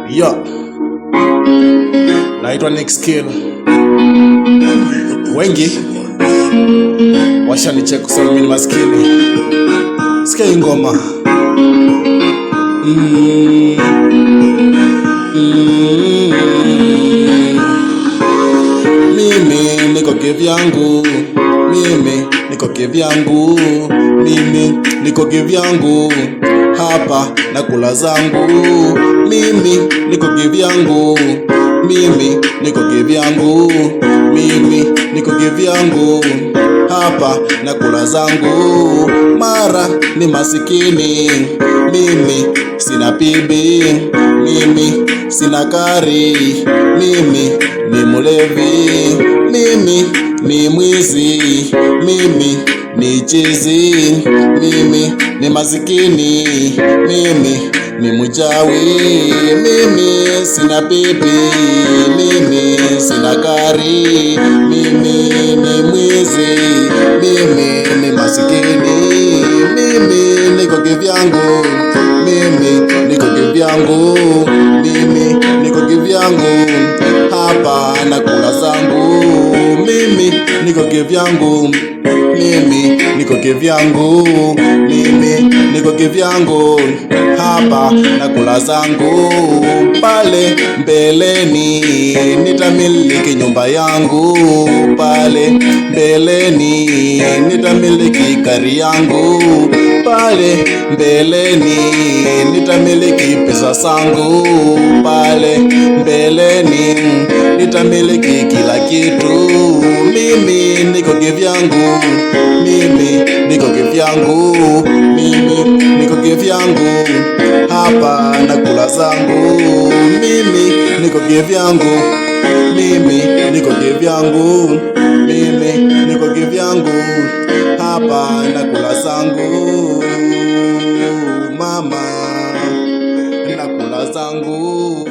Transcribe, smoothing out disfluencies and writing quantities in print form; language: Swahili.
Yo, naitwa Nick Skill. Wengi washanicheka kwa sababu mimi ni maskini. Sikia hii ngoma. Mimi niko kivyangu, mimi niko kivyangu, mimi niko kivyangu, hapa na kula zangu. Mimi niko kivyangu, mimi niko kivyangu, mimi niko kivyangu, hapa na kula zangu. Mara ni masikini, mimi sina bibi, mimi sina kari, mimi ni mulevi, mimi ni mwizi, mimi ni chizi, mimi ni masikini, mimi ni mujawi, mimi sina bibi, mimi sina kari, mimi ni mwizi, mimi ni masikini, mimi niko kivyangu, mimi niko kivyangu, mimi niko kivyangu, hapa na kula zangu. Mimi niko kivyangu, mimi niko kivyangu, mimi niko kivyangu, hapa na kula zangu. Pale mbeleni nitamiliki nyumba yangu, pale mbeleni nitamiliki kari yangu, pale mbeleni nitamiliki pesa zangu, pale mbeleni nitamiliki kila kitu. Mimi niko kivyangu, mimi niko kivyangu, mimi niko kivyangu, hapa na kula zangu. Mimi niko kivyangu, mimi niko kivyangu, mimi niko kivyangu, hapa na kula zangu. Mama, na kula zangu.